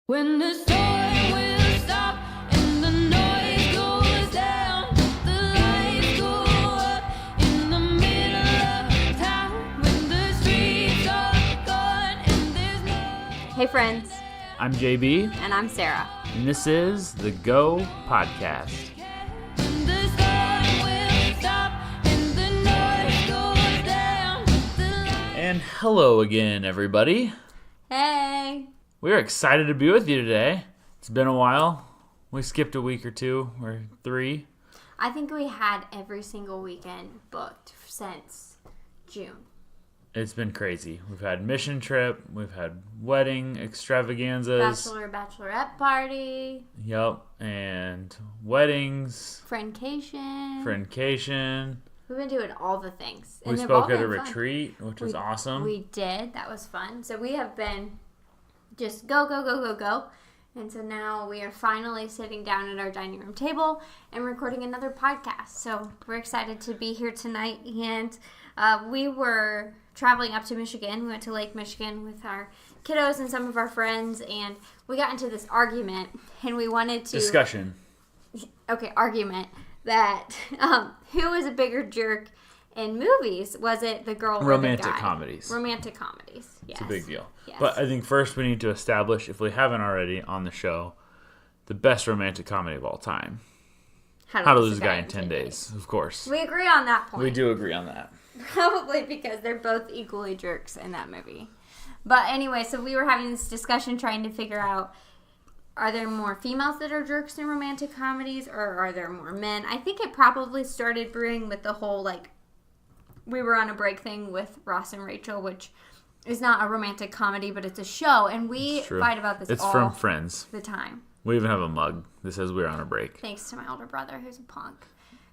When the storm will stop and the noise goes down, the lights go up in the middle of town. When the streets are gone and there's no... Hey friends, I'm JB, and I'm Sarah. and this is the Go Podcast. When the storm will stop and the noise goes down, the lights... And hello again, everybody. Hey! We're excited to be with you today. It's been a while. We skipped a week or two, or 3. I think we had every single weekend booked since June. It's been crazy. We've had mission trip, we've had wedding extravaganzas. Bachelorette party. Yep, and weddings, Friendcation. friendcation. We've been doing all the things. We And they've all spoke at been a fun. retreat, which was awesome. We did. That was fun. So we have been just go. And so now we are finally sitting down at our dining room table and recording another podcast. So we're excited to be here tonight. And we were traveling up to Michigan. We went to Lake Michigan with our kiddos and some of our friends. And we got into this argument. And we wanted to... Discussion. Okay, argument. That who was a bigger jerk in movies? Was it the girl or Romantic the guy? comedies. Romantic comedies. Yes. It's a big deal. Yes. But I think first we need to establish, if we haven't already on the show, the best romantic comedy of all time. How to Lose a Guy in 10 Days, of course. We agree on that point. We do agree on that. Probably because they're both equally jerks in that movie. But anyway, so we were having this discussion trying to figure out, are there more females that are jerks in romantic comedies, or are there more men? I think it probably started brewing with the whole, like, we were on a break thing with Ross and Rachel, which is not a romantic comedy, but it's a show, and we It's true. fight about this It's all from Friends. the time. We even have a mug that says we're on a break. Thanks to my older brother, who's a punk.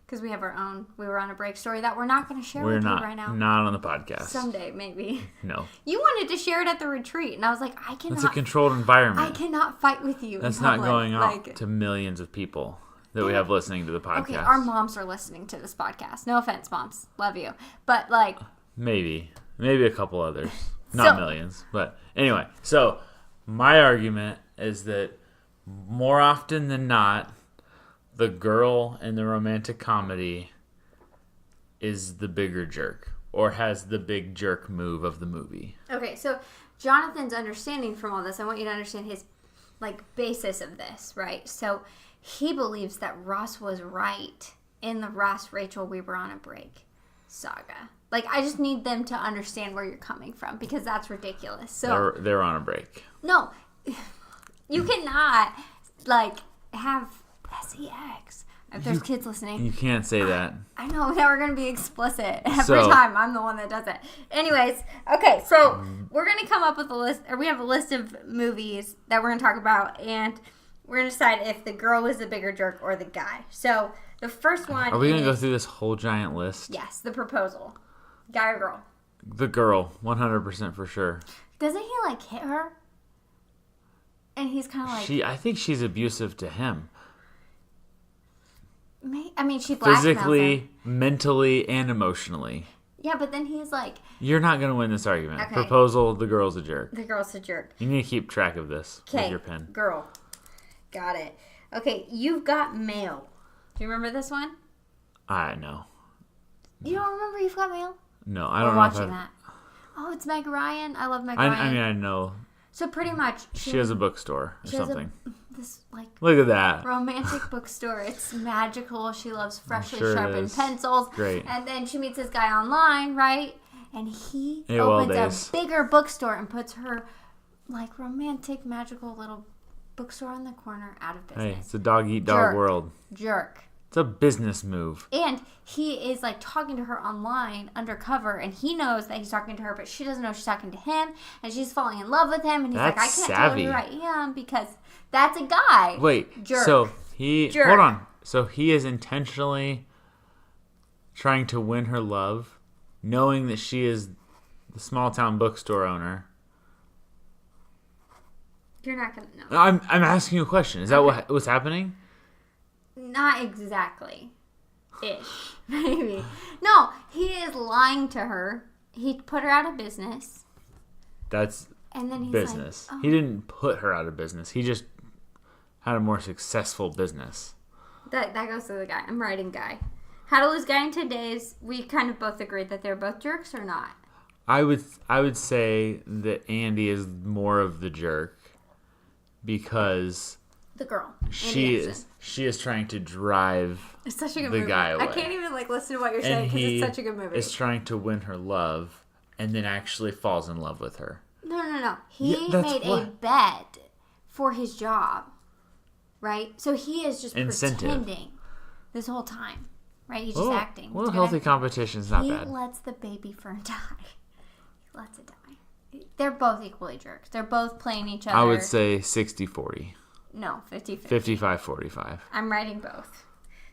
Because we have our own, we were on a break story that we're not going to share We're with not you right now. not on the podcast. Someday, maybe. No. You wanted to share it at the retreat, and I was like, I cannot. It's a controlled environment. I cannot fight with you. That's in not public. going out Like, to millions of people that we have listening to the podcast. okay, our moms are listening to this podcast. No offense, moms. Love you. But, like, Maybe a couple others. Not millions. But anyway, so my argument is that more often than not, the girl in the romantic comedy is the bigger jerk or has the big jerk move of the movie. okay, so Jonathan's understanding from all this, I want you to understand his, like, basis of this, right? So he believes that Ross was right in the Ross, Rachel, we were on a break saga. Like, I just need them to understand where you're coming from because that's ridiculous. So They're on a break. no, you cannot, like, have sex. If there's kids listening. You can't say that. I know, now we're going to be explicit every So- time. I'm the one that does it. Anyways, okay, so we're going to come up with a list, or we have a list of movies that we're going to talk about, and we're going to decide if the girl was the bigger jerk or the guy. So the first one Are we going to go is- through this whole giant list? Yes, The Proposal. Guy or girl? The girl, 100% for sure. Doesn't he, like, hit her? And he's kind of like... I think she's abusive to him. I mean, she blackmails him. Physically, mentally, and emotionally. Yeah, but then he's like, You're not going to win this argument. Okay. Proposal, the girl's a jerk. the girl's a jerk. You need to keep track of this with Okay, your pen. girl. Got it. Okay, You've Got Mail. Do you remember this one? I know. You don't remember You've Got Mail? No, I We're don't know if watching I've... that. Oh, it's Meg Ryan. I love Meg Ryan. I mean, I know. So pretty much, She has a bookstore or she has something. this, like, Look at that. romantic bookstore. It's magical. She loves freshly Sure it sharpened is. pencils. Great. And then she meets this guy online, right? And he AOL opens days. a bigger bookstore and puts her, like, romantic, magical little bookstore on the corner out of business. Hey, it's a dog-eat-dog Jerk. world. Jerk. It's a business move. And he is, like, talking to her online undercover, and he knows that he's talking to her, but she doesn't know she's talking to him, and she's falling in love with him, and he's like, I That's can't savvy. tell you who I am because that's a guy. Wait, Jerk. so he... Jerk. Hold on. So he is intentionally trying to win her love, knowing that she is the small-town bookstore owner. You're not going to know. I'm asking you a question. Is that what's happening? Not exactly. Ish. Maybe. No, he is lying to her. He put her out of business. That's And then he's business. like, oh. He didn't put her out of business. He just had a more successful business. That goes to the guy. I'm writing guy. How to Lose Guy in 10 Days. We kind of both agreed that they're both jerks or not? I would say that Andy is more of the jerk because The girl. she Andy is trying to drive It's such a good the movie. guy away. I can't even listen to what you're and saying because he it's such a good movie. is trying to win her love and then actually falls in love with her. No. He Yeah, that's made a what- bet for his job, right? So he is just Incentive. pretending this whole time, right? He's just acting. Well, He's good healthy acting. competition's not He bad. lets the baby fern die. He lets it die. They're both equally jerks. They're both playing each other. I would say 60-40. No, 50-50. 55-45. I'm writing both.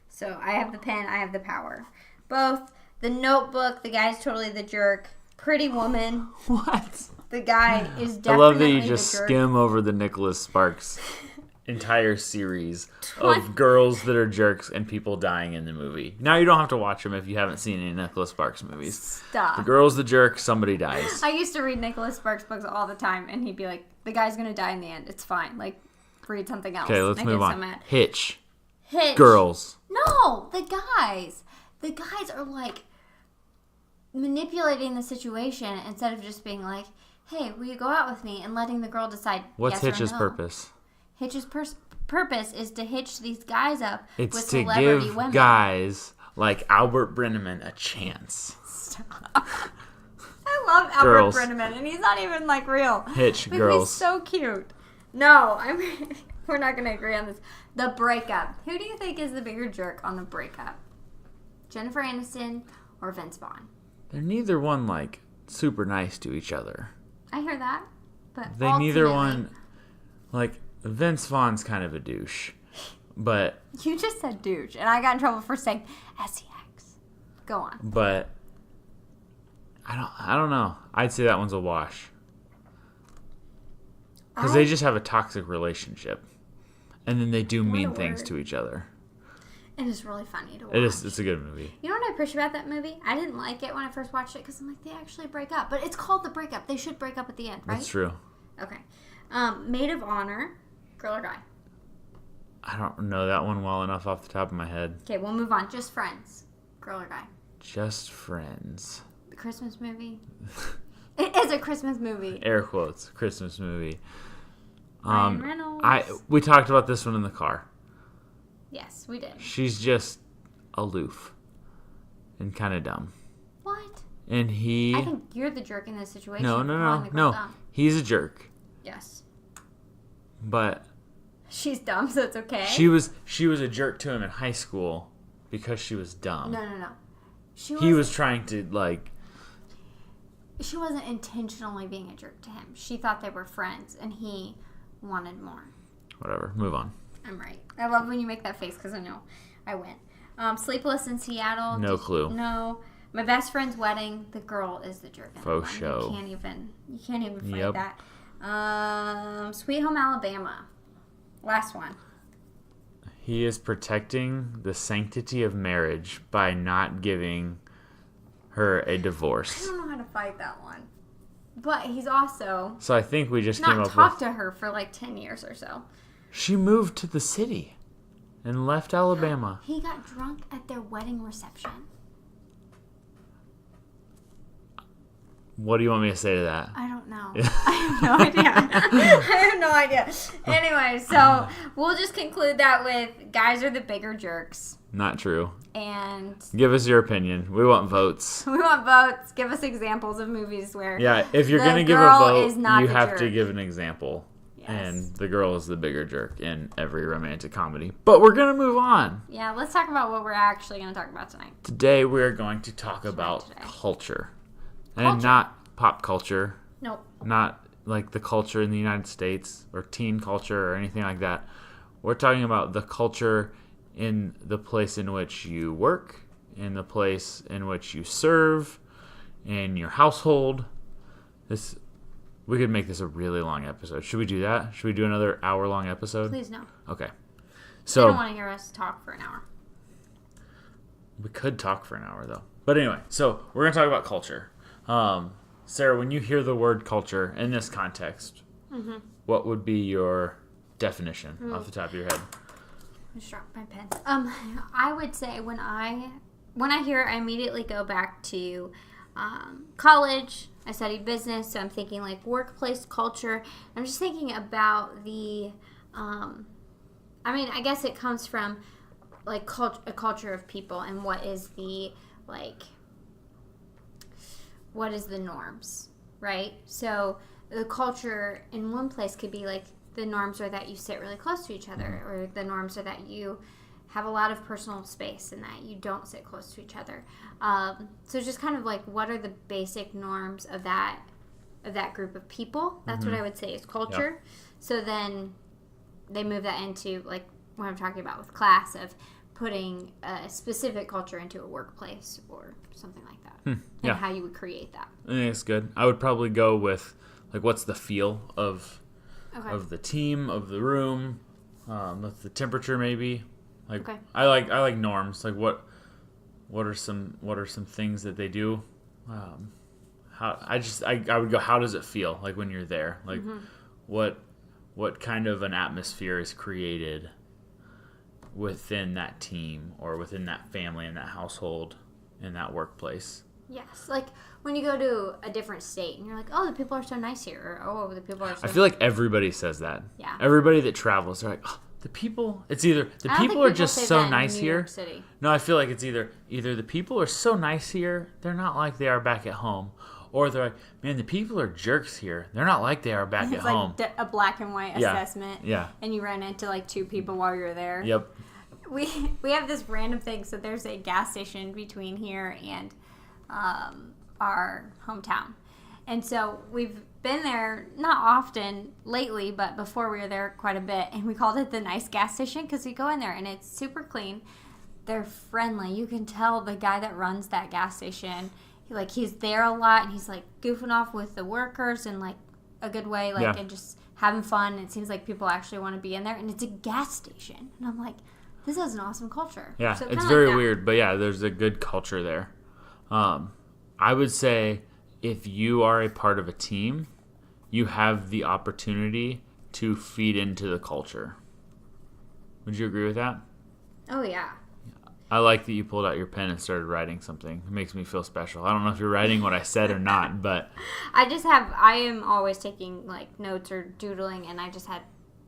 So I have the pen, I have the power. Both. The Notebook, the guy's totally the jerk. Pretty Woman, What? the guy is I definitely love that you the just jerk. skim over the Nicholas Sparks entire series of girls that are jerks and people dying in the movie. Now you don't have to watch them if you haven't seen any Nicholas Sparks movies. Stop. The girl's the jerk, somebody dies. I used to read Nicholas Sparks books all the time, and he'd be like, the guy's going to die in the end. It's fine. Like, read something else. Okay, let's And I move get so on. mad. Hitch. Hitch. Girls. No, the guys. The guys are like manipulating the situation instead of just being like, hey, will you go out with me? And letting the girl decide What's yes or Hitch's no. purpose? Hitch's purpose is to hitch these guys up It's with to celebrity give women. guys like Albert Brenneman a chance. I love Albert Girls. Brenneman, and he's not even like real. Hitch, But girls. he's so cute. No, we're not going to agree on this. The Breakup. Who do you think is the bigger jerk on The Breakup? Jennifer Aniston or Vince Vaughn? They're neither one like super nice to each other. I hear that, but They neither ultimately- one like Vince Vaughn's kind of a douche. But You just said douche, and I got in trouble for saying SEX. Go on. I don't know. I'd say that one's a wash. Because they just have a toxic relationship. And then they do mean things word. to each other. And it's really funny to watch. It's a good movie. You know what I appreciate about that movie? I didn't like it when I first watched it because I'm like, they actually break up. But it's called The Breakup. They should break up at the end, right? That's true. Okay. Maid of Honor, girl or guy? I don't know that one well enough off the top of my head. Okay, we'll move on. Just Friends, girl or guy? Just Friends. The Christmas movie? It is a Christmas movie. Air quotes. Christmas movie. Ryan Reynolds. We talked about this one in the car. Yes, we did. She's just aloof and kind of dumb. What? And he... I think you're the jerk in this situation. No. for calling the girl dumb. He's a jerk. Yes. But She's dumb, so it's okay. she was a jerk to him in high school because she was dumb. No. He was trying to, like... She wasn't intentionally being a jerk to him. She thought they were friends, and he wanted more. Whatever. Move on. I'm right. I love when you make that face because I know I win. Sleepless in Seattle. No clue. No. My best friend's wedding. The girl is the jerk. in Faux that one. show. You can't even fight Yep. that. Sweet Home Alabama. Last one. He is protecting the sanctity of marriage by not giving her a I divorce. don't know how to fight that one. But he's also So I think we just came not up talked with... to her for like 10 years or so. She moved to the city and left Alabama. He got drunk at their wedding reception. What do you want me to say to that? I don't know. I have no idea. I have no idea. Anyway, so we'll just conclude that with guys are the bigger jerks. Not true. And Give us your opinion. We want votes. we want votes. Give us examples of movies where Yeah, if you're the going to give a girl vote, is not you the have to jerk. give an example. Yes. And the girl is the bigger jerk in every romantic comedy. But we're going to move on. Yeah, let's talk about what we're actually going to talk about tonight. Today we are going to talk about today? culture. And Culture. not pop culture. Nope. Not like the culture in the United States or teen culture or anything like that. We're talking about the culture in the place in which you work, in the place in which you serve, in your household. We could make this a really long episode. Should we do that? Should we do another hour-long episode? Please no. Okay. I So don't want to hear us talk for an hour. we could talk for an hour though. But anyway, so we're gonna talk about culture. Sarah, when you hear the word culture in this context, what would be your definition off the top of your head? I just dropped my pen. I would say when I hear it, I immediately go back to college. I studied business, so I'm thinking like workplace culture. I'm just thinking about the, I guess it comes from like a culture of people and what is the norms, right? So the culture in one place could be like the norms are that you sit really close to each other, or the norms are that you have a lot of personal space and that you don't sit close to each other. So it's just kind of like, what are the basic norms of that group of people? That's what I would say is culture. Yep. So then they move that into like what I'm talking about with class, of putting a specific culture into a workplace or something like that. And how you would create that. I think it's good. I would probably go with like, what's the feel of the team, of the room, with the temperature maybe. Like, I like norms. Like what are some things that they do? I would go, how does it feel like when you're there? Like what kind of an atmosphere is created within that team or within that family and that household in that workplace? Yes, like when you go to a different state and you're like, oh, the people are so nice here, or oh, the people are so... I feel like everybody says that. Yeah. Everybody that travels, they're like, oh, the people... It's either the people are just so nice here. No, I feel like it's either the people are so nice here, they're not like they are back at home. Or they're like, man, the people are jerks here. They're not like they are back at home. It's like a black and white assessment. Yeah. And you run into like two people while you're there. Yep. We have this random thing. So there's a gas station between here and our hometown. And so we've been there, not often lately, but before we were there quite a bit. And we called it the nice gas station because we go in there and it's super clean. They're friendly. You can tell the guy that runs that gas station, he's there a lot and he's like goofing off with the workers in like a good way, and just having fun. It seems like people actually want to be in there, and it's a gas station. And I'm like, this is an awesome culture. Yeah, so it's very weird, but yeah, there's a good culture there. I would say if you are a part of a team, you have the opportunity to feed into the culture. Would you agree with that? Oh, yeah. I like that you pulled out your pen and started writing something. It makes me feel special. I don't know if you're writing what I said or not, but... I am always taking like notes or doodling, and I just had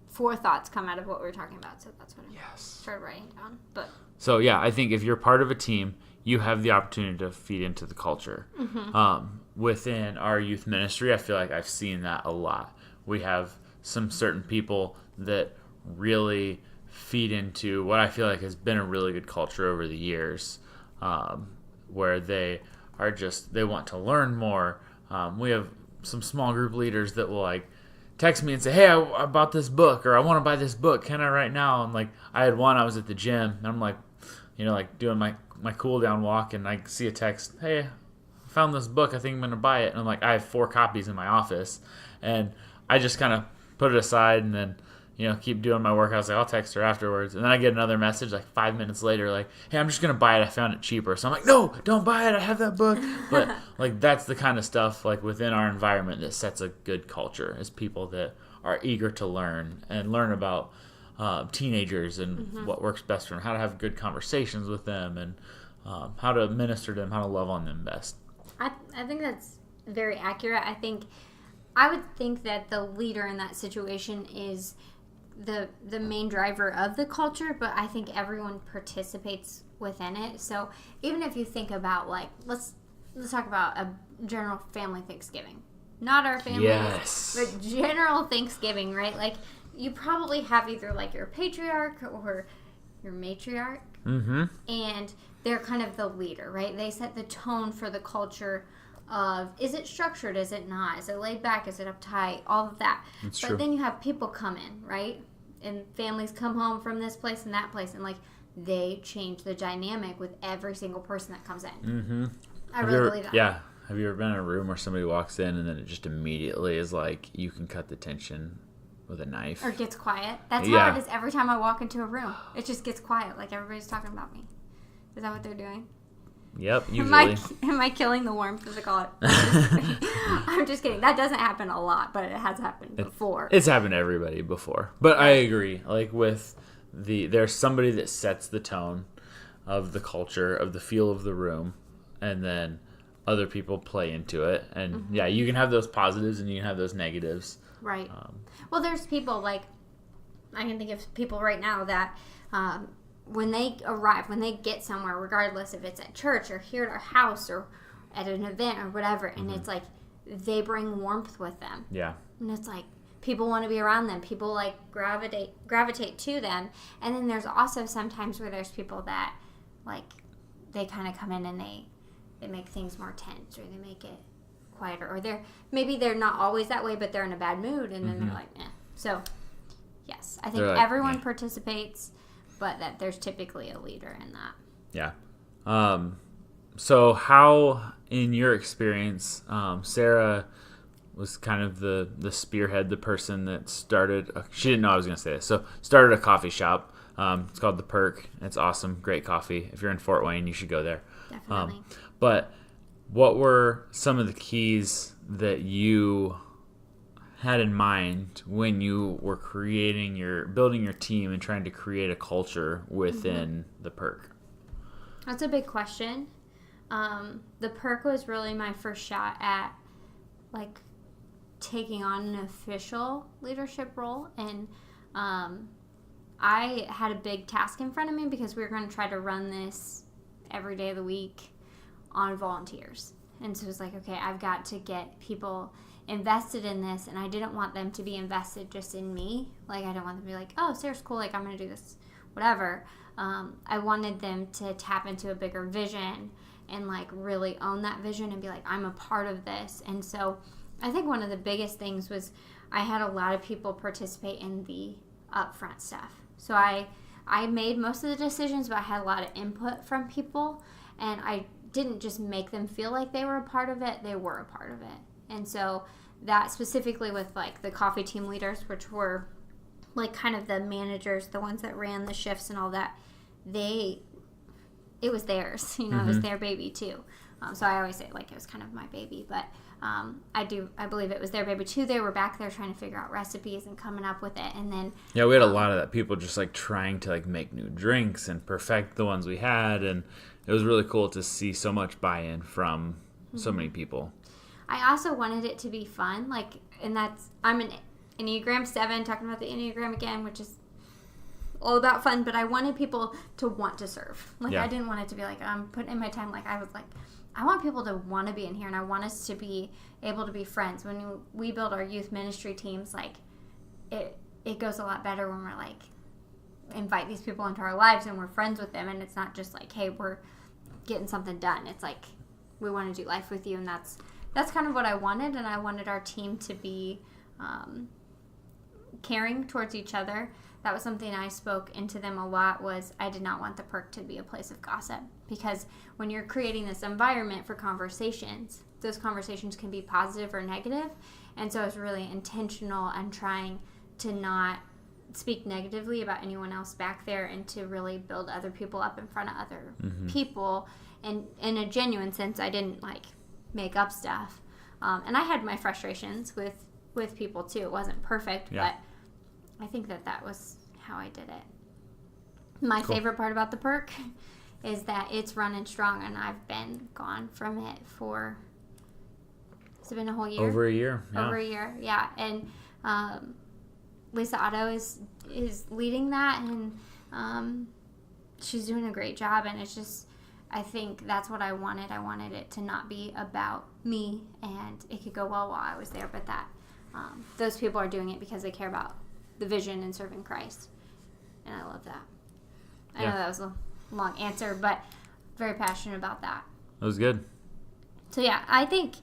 4 thoughts come out of what we were talking about, so that's what I started writing down. But so yeah, I think if you're part of a team, you have the opportunity to feed into the culture. Within our youth ministry, I feel like I've seen that a lot. We have some certain people that really feed into what I feel like has been a really good culture over the years, where they want to learn more. We have some small group leaders that will like text me and say, hey, I bought this book, or I want to buy this book. Can I right now? And like, I had one, I was at the gym, and I'm like, doing my cool down walk, and I see a text, hey, I found this book, I think I'm going to buy it. And I'm like, I have 4 copies in my office. And I just kind of put it aside and then, keep doing my workouts. Like, I'll text her afterwards. And then I get another message like 5 minutes later, like, hey, I'm just going to buy it. I found it cheaper. So I'm like, no, don't buy it. I have that book. But like, that's the kind of stuff like within our environment that sets a good culture, is people that are eager to learn and learn about teenagers and what works best for them, how to have good conversations with them, and how to minister to them, how to love on them best. I think that's very accurate. I would think that the leader in that situation is the main driver of the culture, but I think everyone participates within it. So even if you think about like, let's talk about a general family Thanksgiving. Not our family, but general Thanksgiving, right? Like, you probably have either like your patriarch or your matriarch, and they're kind of the leader, right? They set the tone for the culture of, is it structured, is it not, is it laid back, is it uptight, all of that. That's but true. Then you have people come in, right? And families come home from this place and that place, and like, they change the dynamic with every single person that comes in. I really believe that. Yeah. Have you ever been in a room where somebody walks in and then it just immediately is like, you can cut the tension with a knife? Or gets quiet. That's how it is every time I walk into a room. It just gets quiet, like everybody's talking about me. Is that what they're doing? Yep, Am usually. I killing the warmth of the call? I'm just kidding. That doesn't happen a lot, but it has happened before. It's happened to everybody before. But I agree. Like with there's somebody that sets the tone of the culture, of the feel of the room, and then other people play into it. And yeah, you can have those positives and you can have those negatives. Right. Well, there's people like, I can think of people right now that when they arrive, when they get somewhere, regardless if it's at church or here at our house or at an event or whatever, and it's like they bring warmth with them. Yeah. And it's like people want to be around them. People like gravitate to them. And then there's also sometimes where there's people that like they kind of come in and they make things more tense, or they make it quieter, or maybe they're not always that way, but they're in a bad mood, and then they're like, eh. So yes, I think like, everyone participates, but that there's typically a leader in that. Yeah. So how, in your experience, Sarah was kind of the spearhead, the person that started, she didn't know I was going to say this, so started a coffee shop. It's called The Perk. It's awesome. Great coffee. If you're in Fort Wayne, you should go there. Definitely. But what were some of the keys that you had in mind when you were building your team and trying to create a culture within The Perk? That's a big question. The Perk was really my first shot at like taking on an official leadership role, and I had a big task in front of me because we were going to try to run this every day of the week on volunteers. And so it was like, okay, I've got to get people invested in this, and I didn't want them to be invested just in me. Like, I didn't want them to be like, oh, Sarah's cool, like, I'm going to do this, whatever. I wanted them to tap into a bigger vision and, like, really own that vision and be like, I'm a part of this. And so I think one of the biggest things was I had a lot of people participate in the upfront stuff. So I made most of the decisions, but I had a lot of input from people, and I didn't just make them feel like they were a part of it, they were a part of it. And so that specifically with like the coffee team leaders, which were like kind of the managers, the ones that ran the shifts and all that, it was theirs, you know, it was their baby too. So I always say like it was kind of my baby, but I believe it was their baby too. They were back there trying to figure out recipes and coming up with it, and then yeah, we had a lot of that. People just like trying to like make new drinks and perfect the ones we had, and it was really cool to see so much buy-in from so many people. I also wanted it to be fun, like, and I'm an Enneagram 7, talking about the Enneagram again, which is all about fun, but I wanted people to want to serve. Like, I didn't want it to be like, I'm putting in my time. Like, I was like, I want people to want to be in here, and I want us to be able to be friends. When we build our youth ministry teams, like, it goes a lot better when we're, like, invite these people into our lives and we're friends with them, and it's not just like, hey, we're getting something done. It's like, we want to do life with you, and that's kind of what I wanted, and I wanted our team to be caring towards each other. That was something I spoke into them a lot, was I did not want the Perk to be a place of gossip, because when you're creating this environment for conversations, those conversations can be positive or negative, and so I was really intentional on trying to not speak negatively about anyone else back there, and to really build other people up in front of other people, and in a genuine sense. I didn't like make up stuff, and I had my frustrations with people too. It wasn't perfect, but I think that was how I did it. My favorite part about the Perk is that it's running strong, and I've been gone from it for, has it been a whole year? Over a year. Yeah. And Lisa Otto is leading that, and she's doing a great job, and it's just, I think that's what I wanted. I wanted it to not be about me, and it could go well while I was there, but that those people are doing it because they care about the vision and serving Christ, and I love that. I know that was a long answer, but very passionate about that. That was good. So yeah, I think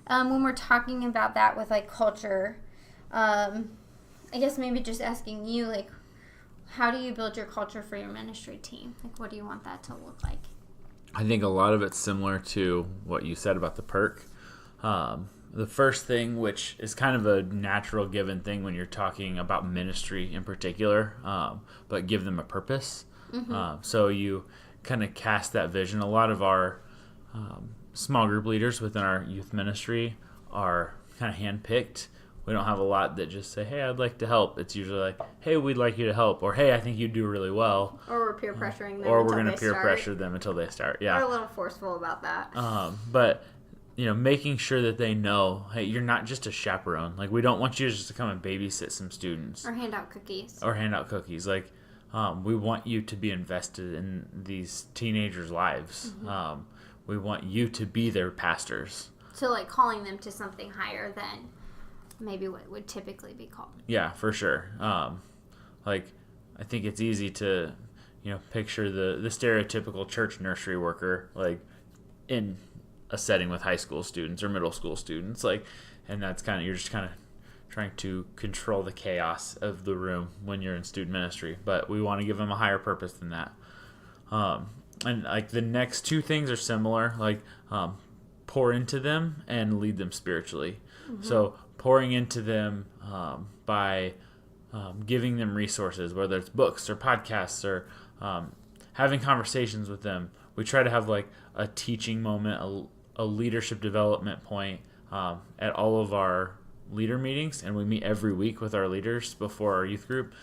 when we're talking about that with like culture, I guess maybe just asking you, like, how do you build your culture for your ministry team? Like, what do you want that to look like? I think a lot of it's similar to what you said about the Perk. The first thing, which is kind of a natural given thing when you're talking about ministry in particular, but give them a purpose. So you kind of cast that vision. A lot of our small group leaders within our youth ministry are kind of handpicked. We don't have a lot that just say, hey, I'd like to help. It's usually like, hey, we'd like you to help, or hey, I think you do really well. Or we're peer pressuring them Or until we're going they to peer start. pressure them until they start. Yeah. We're a little forceful about that. But, making sure that they know, hey, you're not just a chaperone. Like, we don't want you just to come and babysit some students. Or hand out cookies. Like, we want you to be invested in these teenagers' lives. Mm-hmm. We want you to be their pastors. So, like, calling them to something higher than maybe what would typically be called. Yeah, for sure. I think it's easy to, picture the stereotypical church nursery worker, like, in a setting with high school students or middle school students, like, and that's you're just kind of trying to control the chaos of the room when you're in student ministry. But we want to give them a higher purpose than that. And, like, the next two things are similar, like, pour into them and lead them spiritually. Mm-hmm. So pouring into them by giving them resources, whether it's books or podcasts or having conversations with them. We try to have like a teaching moment, a leadership development point at all of our leader meetings, and we meet every week with our leaders before our youth group,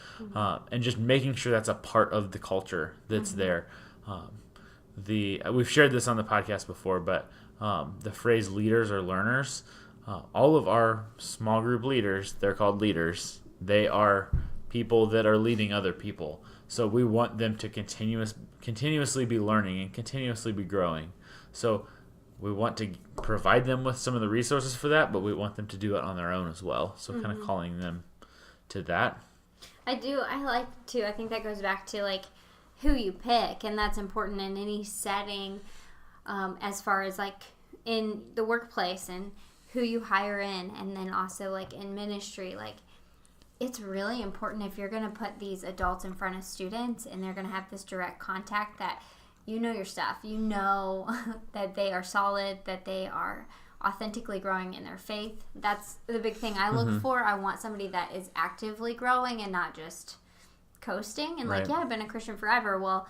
and just making sure that's a part of the culture that's there. We've shared this on the podcast before, but the phrase leaders or learners, all of our small group leaders, they're called leaders. They are people that are leading other people. So we want them to continuously be learning and continuously be growing. So we want to provide them with some of the resources for that, but we want them to do it on their own as well. So kind of calling them to that. I think that goes back to like who you pick, and that's important in any setting, as far as like in the workplace and who you hire in, and then also like in ministry. Like, it's really important if you're going to put these adults in front of students and they're going to have this direct contact, that you know your stuff. You know that they are solid, that they are authentically growing in their faith. That's the big thing I look for. I want somebody that is actively growing and not just coasting and like, yeah, I've been a Christian forever. Well,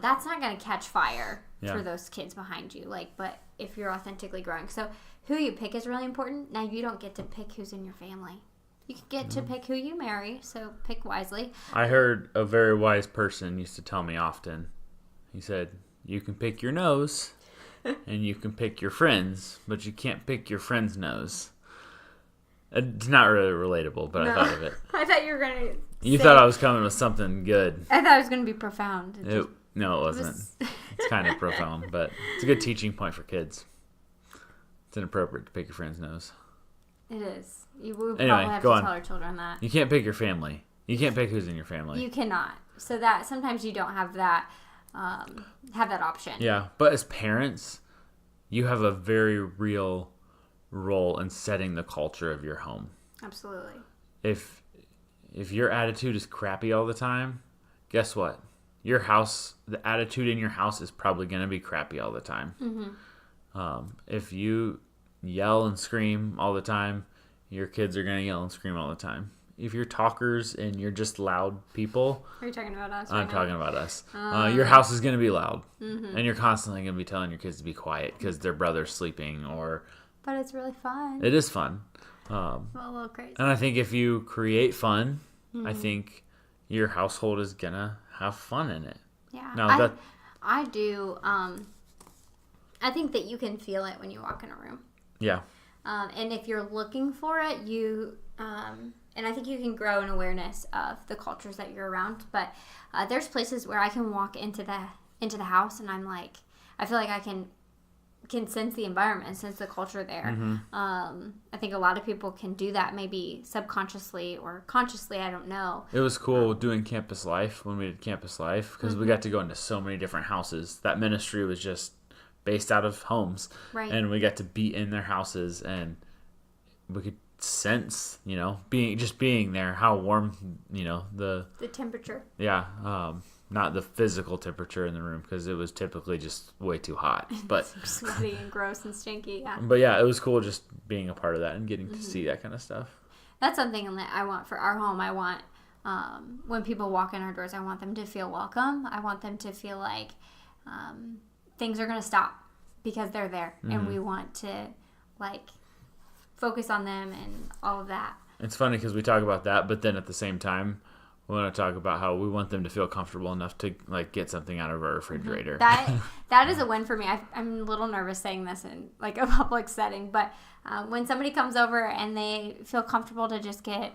that's not going to catch fire for those kids behind you. Like, but if you're authentically growing. So who you pick is really important. Now, you don't get to pick who's in your family. You get to pick who you marry, so pick wisely. I heard a very wise person used to tell me often. He said, you can pick your nose and you can pick your friends, but you can't pick your friend's nose. It's not really relatable, but I thought of it. I thought you were going to You thought I was coming with something good. I thought it was going to be profound. No, it wasn't. It's kind of profound, but it's a good teaching point for kids. It's inappropriate to pick your friend's nose. It is. We probably Anyway, have go to on. tell our children that. You can't pick your family. You can't pick who's in your family. You cannot. So that sometimes you don't have that option. Yeah, but as parents, you have a very real role in setting the culture of your home. Absolutely. If your attitude is crappy all the time, guess what? The attitude in your house is probably going to be crappy all the time. Mm-hmm. If you yell and scream all the time, your kids are going to yell and scream all the time. If you're talkers and you're just loud people... Are you talking about us I'm talking about us. Your house is going to be loud. Mm-hmm. And you're constantly going to be telling your kids to be quiet because their brother's sleeping or... But it's really fun. It is fun. Well, a little crazy. And I think if you create fun, I think your household is going to have fun in it. Yeah. Now, I do. I think that you can feel it when you walk in a room. Yeah. And if you're looking for it, and I think you can grow an awareness of the cultures that you're around. But there's places where I can walk into the house and I'm like, I feel like I can sense the environment, sense the culture there. Mm-hmm. I think a lot of people can do that, maybe subconsciously or consciously. I don't know. It was cool doing Campus Life when we did Campus Life because we got to go into so many different houses. That ministry was just based out of homes, right? And we got to be in their houses, and we could sense, being there, how warm, the temperature. Yeah, not the physical temperature in the room because it was typically just way too hot, but sweaty and gross and stinky. Yeah. But yeah, it was cool just being a part of that and getting to see that kind of stuff. That's something that I want for our home. I want when people walk in our doors, I want them to feel welcome. I want them to feel like things are going to stop. because they're there and we want to like focus on them and all of that. It's funny because we talk about that, but then at the same time, we want to talk about how we want them to feel comfortable enough to like get something out of our refrigerator. That is a win for me. I'm a little nervous saying this in like a public setting, but when somebody comes over and they feel comfortable to just get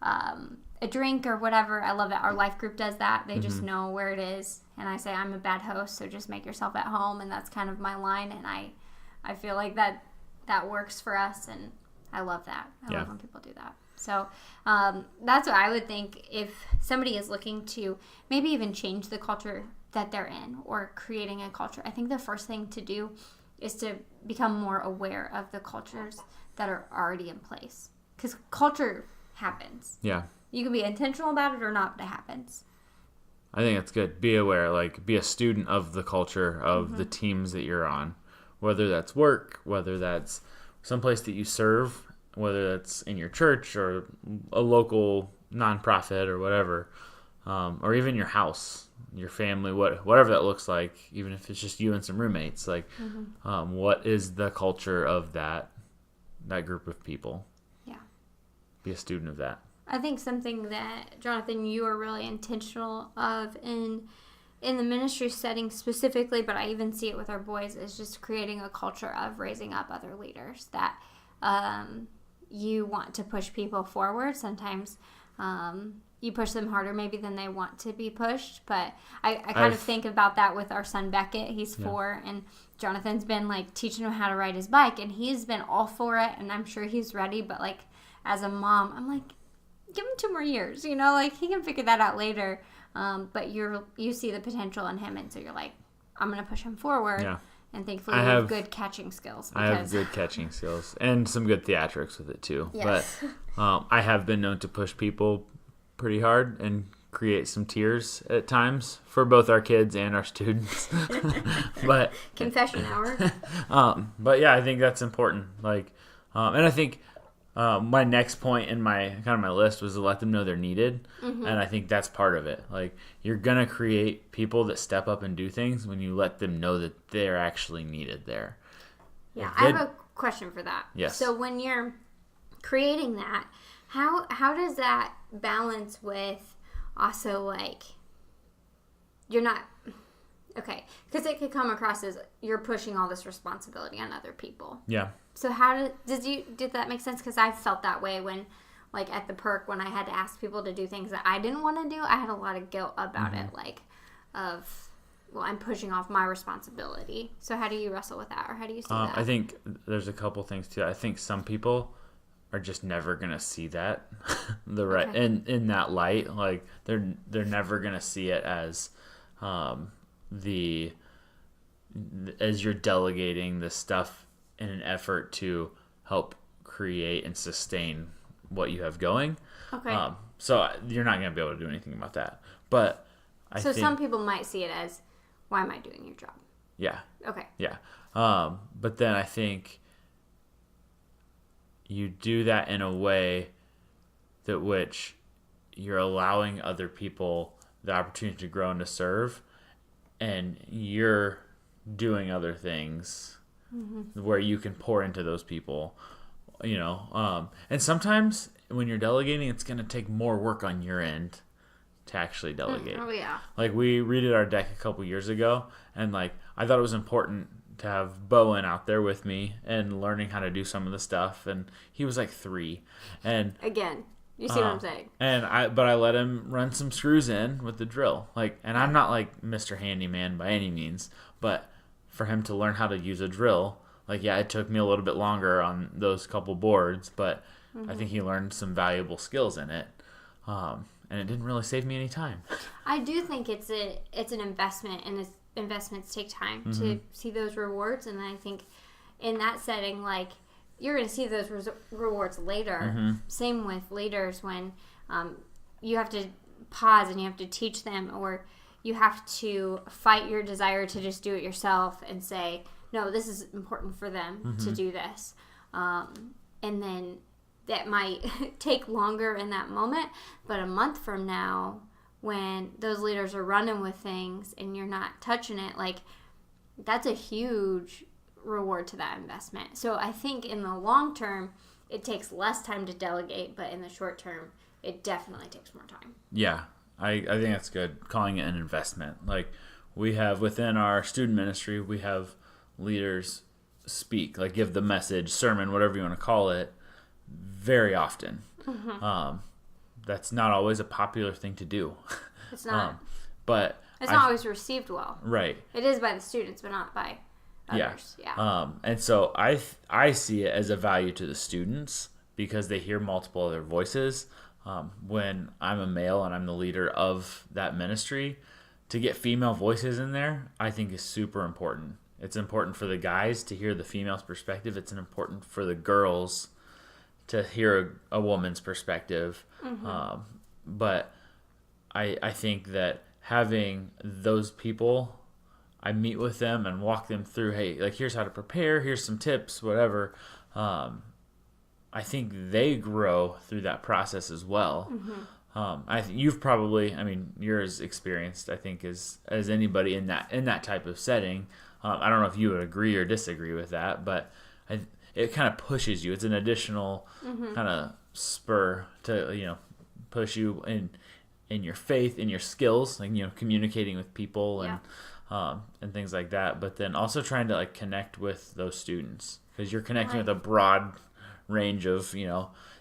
a drink or whatever, I love that. Our life group does that. They just know where it is, and I say I'm a bad host, so just make yourself at home, and that's kind of my line, and I feel like that works for us, and I love that. I love when people do that. So that's what I would think if somebody is looking to maybe even change the culture that they're in or creating a culture. I think the first thing to do is to become more aware of the cultures that are already in place, because culture happens. Yeah. You can be intentional about it or not, but it happens. I think that's good. Be aware, like be a student of the culture of the teams that you're on, whether that's work, whether that's someplace that you serve, whether that's in your church or a local nonprofit or whatever, or even your house, your family, whatever that looks like, even if it's just you and some roommates. Like, what is the culture of that group of people? Yeah. Be a student of that. I think something that, Jonathan, you are really intentional of in the ministry setting specifically, but I even see it with our boys, is just creating a culture of raising up other leaders that you want to push people forward. Sometimes you push them harder maybe than they want to be pushed, but I kind of think about that with our son Beckett. He's 4, and Jonathan's been like teaching him how to ride his bike, and he's been all for it, and I'm sure he's ready, but like as a mom, I'm like, give him 2 more years, you know, like he can figure that out later. But you see the potential in him, and so you're like, I'm going to push him forward. Yeah. And thankfully, we have good catching skills. I have good catching skills and some good theatrics with it too. Yes. But I have been known to push people pretty hard and create some tears at times for both our kids and our students. But Confession hour. but yeah, I think that's important. Like, and I think my next point in my list was to let them know they're needed, and I think that's part of it. Like, you're gonna create people that step up and do things when you let them know that they're actually needed there. Yeah, I have a question for that. Yes. So when you're creating that, how does that balance with also like you're not okay? Because it could come across as you're pushing all this responsibility on other people. Yeah. So did that make sense? Because I felt that way when, like at the perk, when I had to ask people to do things that I didn't want to do, I had a lot of guilt about it, like I'm pushing off my responsibility. So how do you wrestle with that, or how do you see that? I think there's a couple things too. I think some people are just never gonna see that in that light. Like they're never gonna see it as as you're delegating this stuff in an effort to help create and sustain what you have going. Okay. So you're not going to be able to do anything about that. But I think some people might see it as, why am I doing your job? Yeah. Okay. Yeah. But then I think you do that in a way that which you're allowing other people the opportunity to grow and to serve, and you're doing other things where you can pour into those people, you know. And sometimes when you're delegating, it's going to take more work on your end to actually delegate. Oh, yeah. Like, we redid our deck a couple years ago, and like I thought it was important to have Bowen out there with me and learning how to do some of the stuff, and he was like 3, and Again, you see what I'm saying? But I let him run some screws in with the drill, like, and I'm not like Mr. Handyman by any means, but for him to learn how to use a drill, like, yeah, it took me a little bit longer on those couple boards, but I think he learned some valuable skills in it, and it didn't really save me any time. I do think it's an investment, and investments take time to see those rewards, and I think in that setting, like, you're going to see those rewards later. Same with leaders when you have to pause and you have to teach them, or you have to fight your desire to just do it yourself and say, no, this is important for them to do this. And then that might take longer in that moment, but a month from now, when those leaders are running with things and you're not touching it, like, that's a huge reward to that investment. So I think in the long term, it takes less time to delegate, but in the short term, it definitely takes more time. Yeah, I think that's good, calling it an investment. Like, we have within our student ministry, we have leaders speak, like give the message, sermon, whatever you want to call it, very often. That's not always a popular thing to do. It's not. But It's not always received well. Right. It is by the students, but not by others. Yeah. And so I see it as a value to the students because they hear multiple other voices. When I'm a male and I'm the leader of that ministry, to get female voices in there, I think is super important. It's important for the guys to hear the female's perspective. It's important for the girls to hear a woman's perspective. But I think that having those people, I meet with them and walk them through, hey, like, here's how to prepare, here's some tips, whatever. I think they grow through that process as well. You've probably, I mean, you're as experienced, I think, as anybody in that type of setting. I don't know if you would agree or disagree with that, but it kind of pushes you. It's an additional kind of spur to, push you in your faith, in your skills, like, communicating with people and things like that. But then also trying to, like, connect with those students, because you're connecting with a broad range of,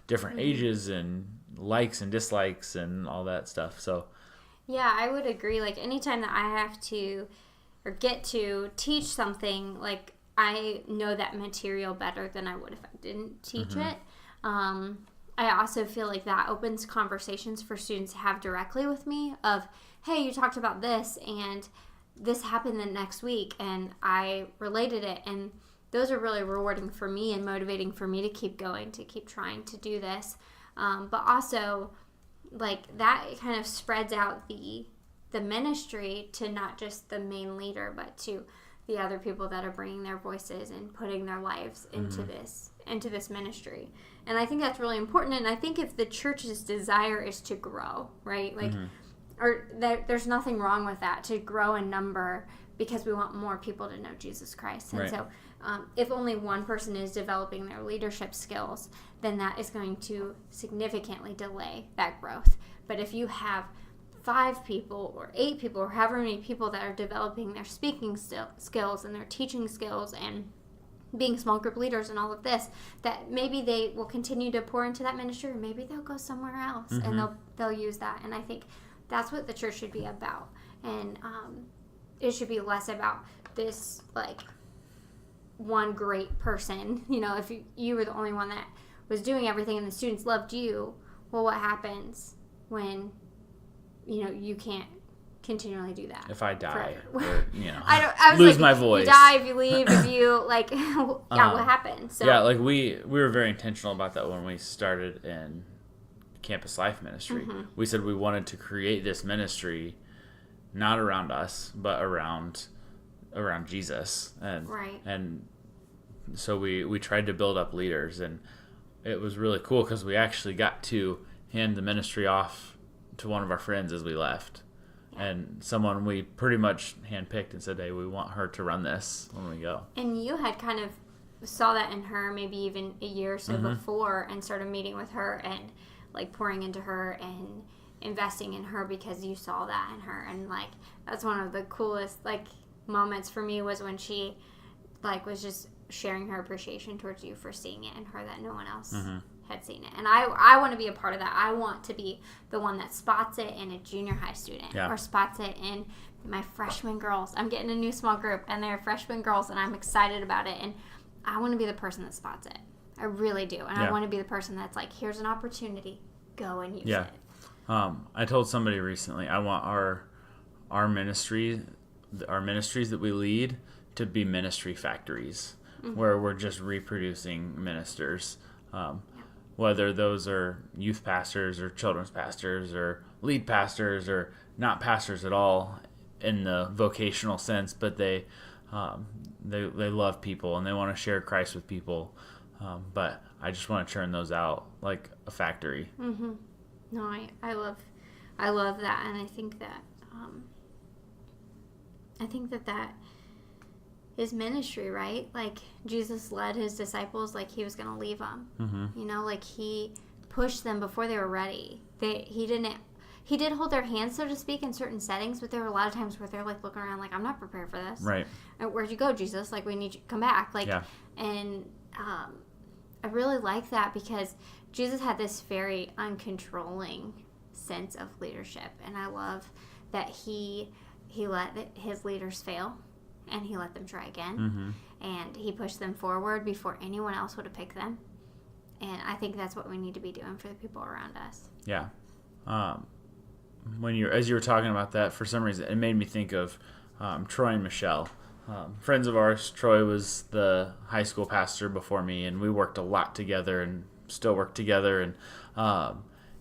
different ages and likes and dislikes and all that stuff. So yeah, I would agree. Like, anytime that I have to or get to teach something, like, I know that material better than I would if I didn't teach it. I also feel like that opens conversations for students to have directly with me of, hey, you talked about this and this happened the next week and I related it, and those are really rewarding for me and motivating for me to keep going, to keep trying to do this. But also, like, that kind of spreads out the ministry to not just the main leader, but to the other people that are bringing their voices and putting their lives into this ministry. And I think that's really important. And I think if the church's desire is to grow, right? Like, or there's nothing wrong with that, to grow in number, because we want more people to know Jesus Christ. And so if only one person is developing their leadership skills, then that is going to significantly delay that growth. But if you have 5 people or 8 people or however many people that are developing their speaking skills and their teaching skills and being small group leaders and all of this, that maybe they will continue to pour into that ministry, or maybe they'll go somewhere else and they'll use that. And I think that's what the church should be about. And it should be less about this, like, one great person. If you were the only one that was doing everything and the students loved you, well, what happens when you can't continually do that? If I die, or, I was lose like, my voice. If you die, if you leave, if you, like, what happens? So, yeah, like, we were very intentional about that when we started in Campus Life Ministry. We said we wanted to create this ministry not around us, but around Jesus. And so we tried to build up leaders, and it was really cool because we actually got to hand the ministry off to one of our friends as we left. And someone we pretty much handpicked and said, hey, we want her to run this when we go. And you had kind of saw that in her maybe even a year or so before, and started meeting with her and, like, pouring into her and investing in her because you saw that in her. And, like, that's one of the coolest, like, moments for me was when she, like, was just sharing her appreciation towards you for seeing it in her that no one else had seen it. And I want to be a part of that. I want to be the one that spots it in a junior high student or spots it in my freshman girls. I'm getting a new small group and they're freshman girls and I'm excited about it, and I want to be the person that spots it. I really do. And I want to be the person that's like, here's an opportunity, go and use it. I told somebody recently, I want our ministries that we lead to be ministry factories where we're just reproducing ministers. Whether those are youth pastors or children's pastors or lead pastors or not pastors at all in the vocational sense, but they love people and they want to share Christ with people. But I just want to churn those out like a factory. No, I love that, and I think that his ministry, right? Like, Jesus led his disciples like he was going to leave them. Mm-hmm. You know, like, he pushed them before they were ready. He did hold their hands, so to speak, in certain settings, but there were a lot of times where they're, like, looking around like, I'm not prepared for this. Right. Where'd you go, Jesus? Like, we need you to come back. Like, Yeah. And I really like that because Jesus had this very uncontrolling sense of leadership. And I love that he let his leaders fail. And he let them try again. Mm-hmm. And he pushed them forward before anyone else would have picked them. And I think that's what we need to be doing for the people around us. Yeah. As you were talking about that, for some reason, it made me think of Troy and Michelle. Friends of ours. Troy was the high school pastor before me, and we worked a lot together and still work together. And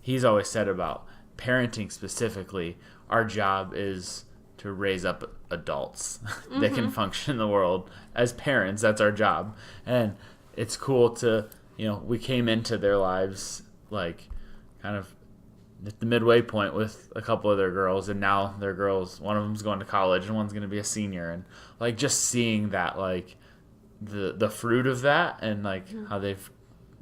he's always said about parenting specifically, our job is to raise up adults that can function in the world. As parents, that's our job. And it's cool to, we came into their lives like kind of at the midway point with a couple of their girls, and now their girls, one of them's going to college and one's going to be a senior. And like just seeing that, like the fruit of that, and like how they've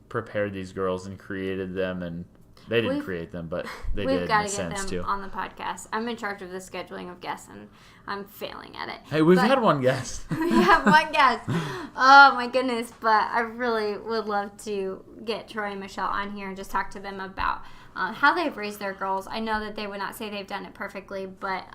prepared these girls and created them, and they didn't create them, but they did in a sense too. We've got to get them on the podcast. I'm in charge of the scheduling of guests, and I'm failing at it. Hey, we've had one guest. We have one guest. Oh, my goodness. But I really would love to get Troy and Michelle on here and just talk to them about how they've raised their girls. I know that they would not say they've done it perfectly, but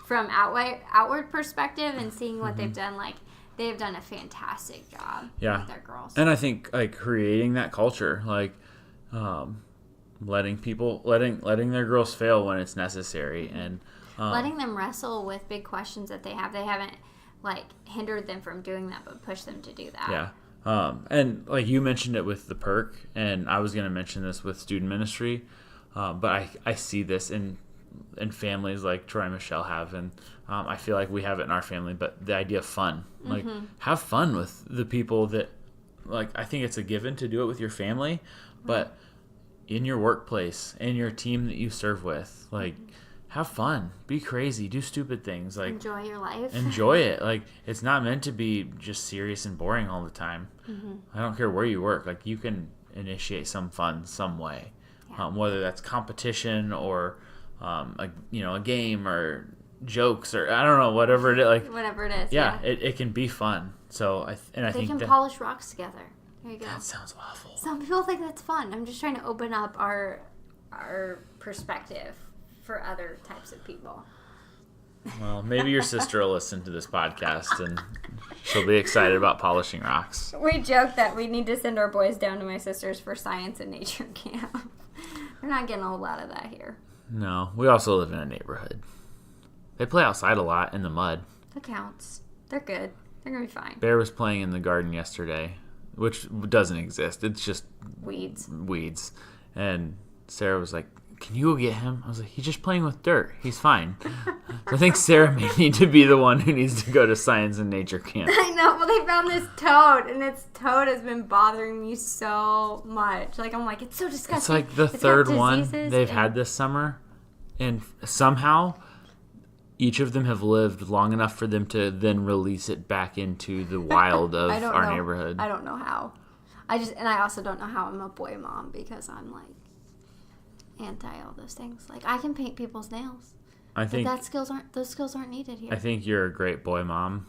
from outward perspective and seeing what they've done, like, they've done a fantastic job with their girls. And I think, like, creating that culture, like, letting their girls fail when it's necessary, and letting them wrestle with big questions that they have. They haven't like hindered them from doing that, but pushed them to do that. Yeah. And like you mentioned it with the perk, and I was going to mention this with student ministry, but I see this in families like Troy and Michelle have, and I feel like we have it in our family. But the idea of fun, like have fun with the people that, like, I think it's a given to do it with your family, but in your workplace and your team that you serve with, like, have fun, be crazy, do stupid things, like enjoy your life. Enjoy it. Like, it's not meant to be just serious and boring all the time. I don't care where you work. Like, you can initiate some fun some way, whether that's competition or a game or jokes or I don't know, whatever it is. Like, whatever it is. Yeah, it can be fun. So I they think can that, polish rocks together. There you go. That sounds awful. Some people think that's fun. I'm just trying to open up our perspective for other types of people. Well, maybe your sister will listen to this podcast and she'll be excited about polishing rocks. We joke that we need to send our boys down to my sister's for science and nature camp. We're not getting a whole lot of that here. No, we also live in a neighborhood. They play outside a lot in the mud. That counts. They're good. They're going to be fine. Bear was playing in the garden yesterday, which doesn't exist. It's just weeds. And Sarah was like, "Can you go get him?" I was like, "He's just playing with dirt. He's fine." So I think Sarah may need to be the one who needs to go to science and nature camp. I know. Well, they found this toad, and this toad has been bothering me so much. Like, I'm like, it's so disgusting. It's like the third one they've had this summer, and somehow each of them have lived long enough for them to then release it back into the wild of our neighborhood. I don't know how. I also don't know how I'm a boy mom because I'm like anti all those things. Like, I can paint people's nails. I think those skills aren't needed here. I think you're a great boy mom,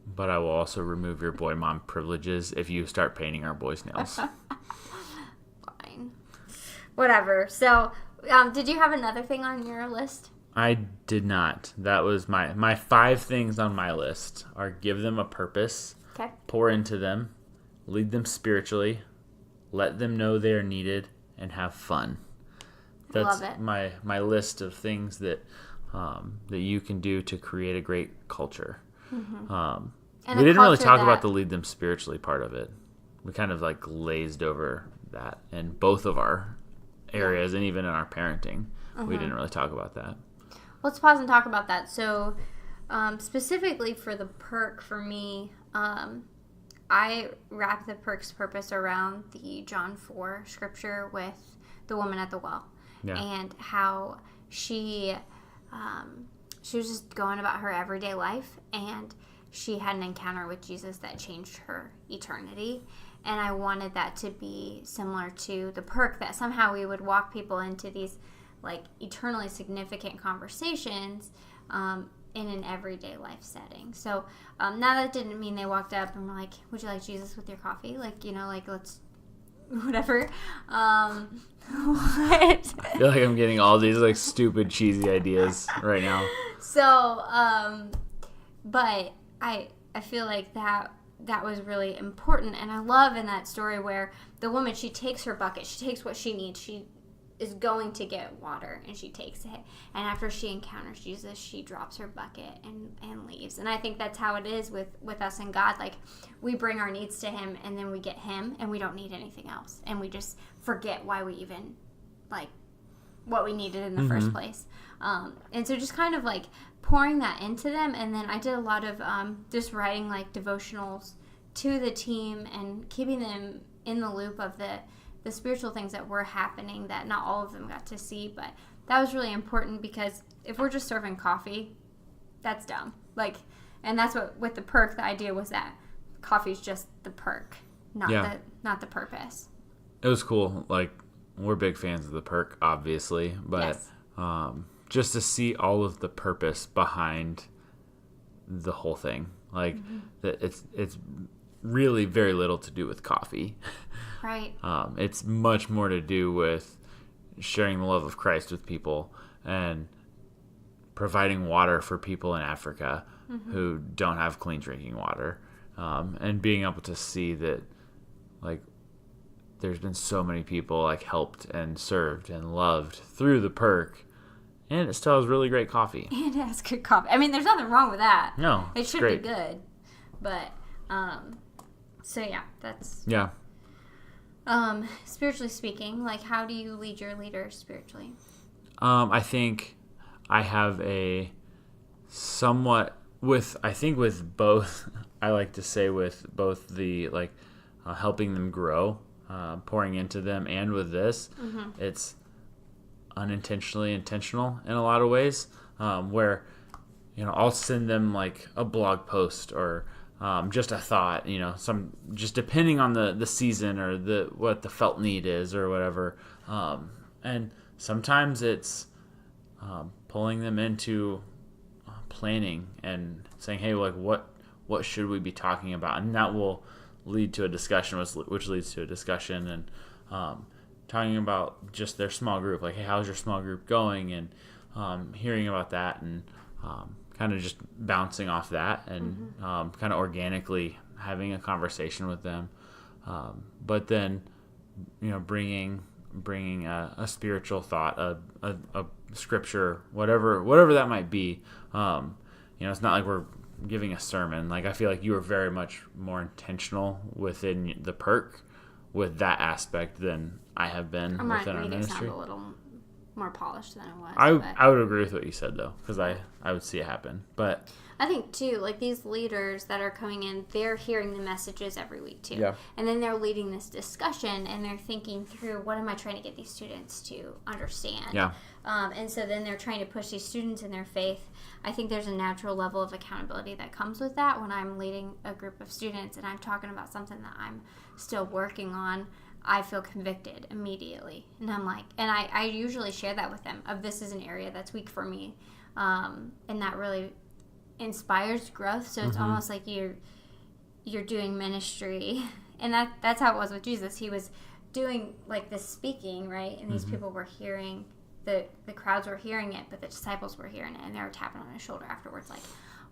but I will also remove your boy mom privileges if you start painting our boys' nails. Fine. Whatever. So, did you have another thing on your list? I did not. That was my 5 things on my list are: give them a purpose, pour into them, lead them spiritually, let them know they are needed, and have fun. That's Love it. my list of things that you can do to create a great culture. And we didn't really talk about the lead them spiritually part of it. We kind of like glazed over that in both of our areas, and even in our parenting, we didn't really talk about that. Let's pause and talk about that. So, specifically for the perk, for me, I wrap the perk's purpose around the John 4 scripture with the woman at the well. Yeah. And how she was just going about her everyday life, and she had an encounter with Jesus that changed her eternity. And I wanted that to be similar to the perk, that somehow we would walk people into these like eternally significant conversations in an everyday life setting. So now that didn't mean they walked up and were like, would you like Jesus with your coffee? Like, you know, like let's whatever. What? I feel like I'm getting all these like stupid cheesy ideas right now. So, but I feel like that was really important, and I love in that story where the woman, she takes her bucket, she takes what she needs, she is going to get water, and she takes it, and after she encounters Jesus, she drops her bucket and leaves. And I think that's how it is with us and God. Like, we bring our needs to him, and then we get him, and we don't need anything else, and we just forget why we even, like, what we needed in the first place. And so just kind of like pouring that into them. And then I did a lot of just writing like devotionals to the team and keeping them in the loop of the spiritual things that were happening that not all of them got to see. But that was really important, because if we're just serving coffee, that's dumb. Like, and that's what with the perk, the idea was that coffee's just the perk, not the purpose. It was cool. Like, we're big fans of the perk, obviously, but Yes. Just to see all of the purpose behind the whole thing, like that it's really very little to do with coffee. Right. It's much more to do with sharing the love of Christ with people and providing water for people in Africa who don't have clean drinking water, and being able to see that, like, there's been so many people like helped and served and loved through the perk, and it still has really great coffee. And it has good coffee. I mean, there's nothing wrong with that. No, It should great. be good. But, so yeah, that's, Yeah. spiritually speaking, like, how do you lead your leaders spiritually? I think I have a somewhat with both, I like to say with both the, like, helping them grow, pouring into them, and with this, it's unintentionally intentional in a lot of ways, where, you know, I'll send them like a blog post or just a thought, you know, some just depending on the season or what the felt need is or whatever, and sometimes it's pulling them into planning and saying, hey, like what should we be talking about, and that will lead to a discussion, which leads to a discussion, and talking about just their small group, like, hey, how's your small group going, and hearing about that, and kind of just bouncing off that, and kind of organically having a conversation with them, but then, you know, bringing a spiritual thought, a scripture, whatever that might be. You know, it's not like we're giving a sermon. Like, I feel like you were very much more intentional within the perk with that aspect than I have been within our ministry. Sound a little more polished than it was. I would agree with what you said, though, because I would see it happen. But I think, too, like, these leaders that are coming in, they're hearing the messages every week, too. Yeah. And then they're leading this discussion, and they're thinking through, what am I trying to get these students to understand? Yeah. And so then they're trying to push these students in their faith. I think there's a natural level of accountability that comes with that. When I'm leading a group of students and I'm talking about something that I'm still working on, I feel convicted immediately. And I'm like, and I usually share that with them, of this is an area that's weak for me. And that really inspires growth. So it's almost like you're doing ministry. And that's how it was with Jesus. He was doing like this speaking, right? And these people were hearing, the crowds were hearing it, but the disciples were hearing it, and they were tapping on his shoulder afterwards, like,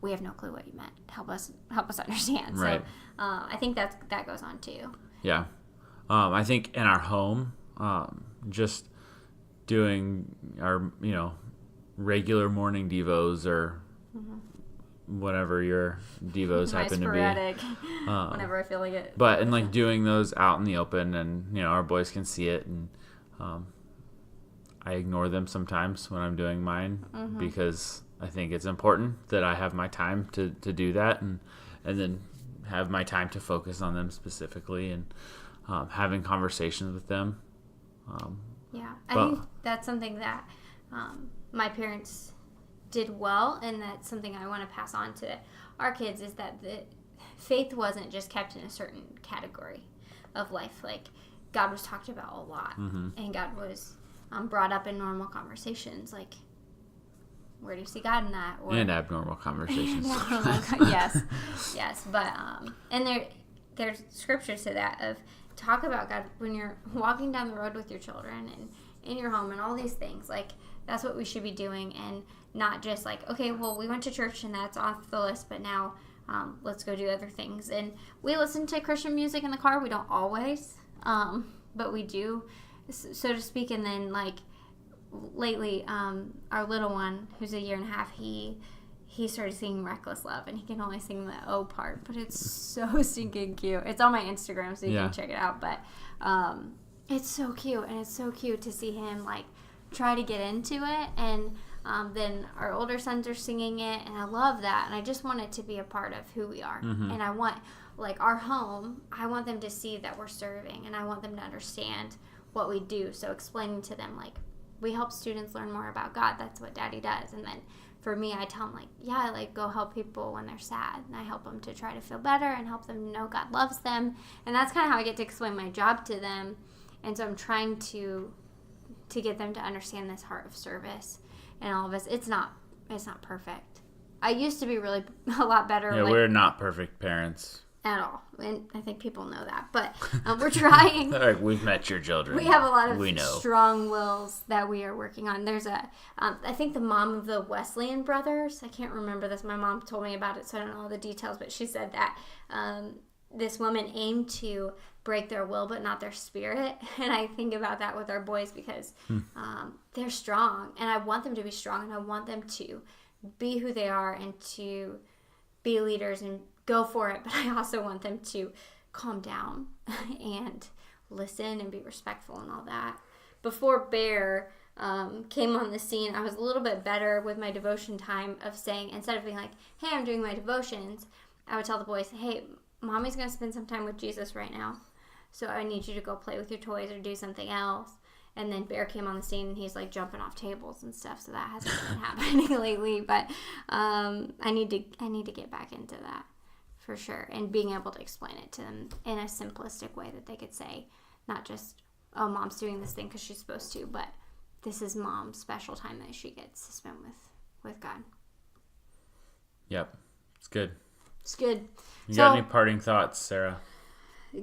we have no clue what you meant. Help us understand. Right. So I think that goes on too. yeah, I think in our home, just doing our, you know, regular morning devos or whatever your devos My happen to be. sporadic, whenever I feel like it. But and like doing those out in the open, and, you know, our boys can see it, and I ignore them sometimes when I'm doing mine because I think it's important that I have my time to do that, and then have my time to focus on them specifically, and having conversations with them. Yeah, I think that's something that my parents did well, and that's something I want to pass on to our kids, is that the faith wasn't just kept in a certain category of life. Like, God was talked about a lot, and God was brought up in normal conversations. Like, where do you see God in that? Or, and abnormal conversations. yes. But and there's scriptures to that of talk about God when you're walking down the road with your children and in your home and all these things. Like, that's what we should be doing, and not just like, okay, well, we went to church and that's off the list, but now let's go do other things. And we listen to Christian music in the car. We don't always, but we do, so to speak. And then, like, lately, our little one, who's 1.5 years, he started singing Reckless Love, and he can only sing the O part, but it's so stinking cute. It's on my Instagram, so you can check it out. But it's so cute, and it's so cute to see him, like, try to get into it. And then our older sons are singing it, and I love that. And I just want it to be a part of who we are. And I want, like, our home, I want them to see that we're serving, and I want them to understand what we do. So explaining to them, like, we help students learn more about God. That's what Daddy does. And then for me, I tell them, like, yeah, like, go help people when they're sad. And I help them to try to feel better and help them know God loves them. And that's kind of how I get to explain my job to them. And so I'm trying to get them to understand this heart of service and all of us. It's not perfect. I used to be really a lot better. Yeah, we're not perfect parents. At all. And I think people know that. But we're trying. Like, we've met your children. We have a lot of strong wills that we are working on. There's I think the mom of the Wesleyan brothers, I can't remember this. My mom told me about it, so I don't know all the details. But she said that this woman aimed to break their will, but not their spirit. And I think about that with our boys, because they're strong. And I want them to be strong. And I want them to be who they are and to be leaders and go for it, but I also want them to calm down and listen and be respectful and all that. Before Bear came on the scene, I was a little bit better with my devotion time of saying, instead of being like, hey, I'm doing my devotions, I would tell the boys, hey, Mommy's going to spend some time with Jesus right now, so I need you to go play with your toys or do something else. And then Bear came on the scene, and he's, like, jumping off tables and stuff, so that hasn't been happening lately, but I need to get back into that. For sure. And being able to explain it to them in a simplistic way that they could say, not just, oh, Mom's doing this thing because she's supposed to, but this is Mom's special time that she gets to spend with God. Yep. It's good. It's good. You got any parting thoughts, Sarah?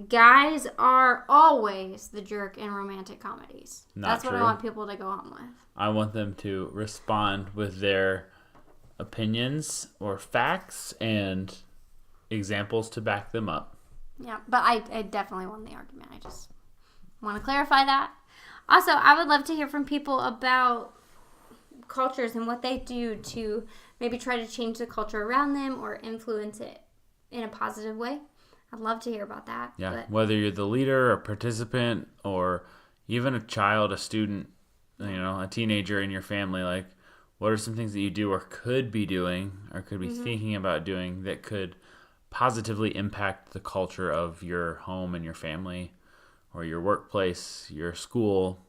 Guys are always the jerk in romantic comedies. That's true. What I want people to go home with. I want them to respond with their opinions or facts and examples to back them up. Yeah, but I definitely won the argument. I just want to clarify that. Also, I would love to hear from people about cultures and what they do to maybe try to change the culture around them or influence it in a positive way. I'd love to hear about that. Yeah, whether you're the leader or participant or even a child, a student, a teenager in your family, like, what are some things that you do or could be doing or could be thinking about doing that could positively impact the culture of your home and your family or your workplace, your school,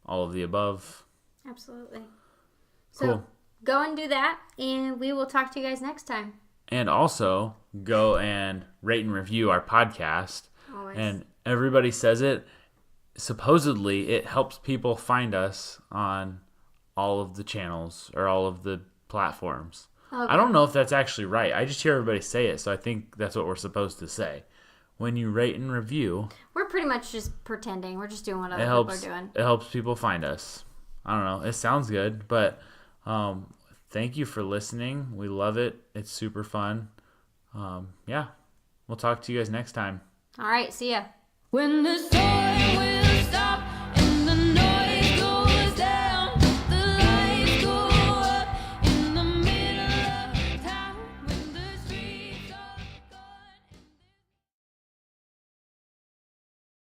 all of the above. Absolutely. Cool. So go and do that, and we will talk to you guys next time. And also go and rate and review our podcast. Always. And everybody says it. Supposedly, it helps people find us on all of the channels or all of the platforms. Okay. I don't know if that's actually right. I just hear everybody say it, so I think that's what we're supposed to say. When you rate and review... We're pretty much just pretending. We're just doing what other people are doing. It helps people find us. I don't know. It sounds good, but thank you for listening. We love it. It's super fun. Yeah. We'll talk to you guys next time. All right. See ya. When the storm will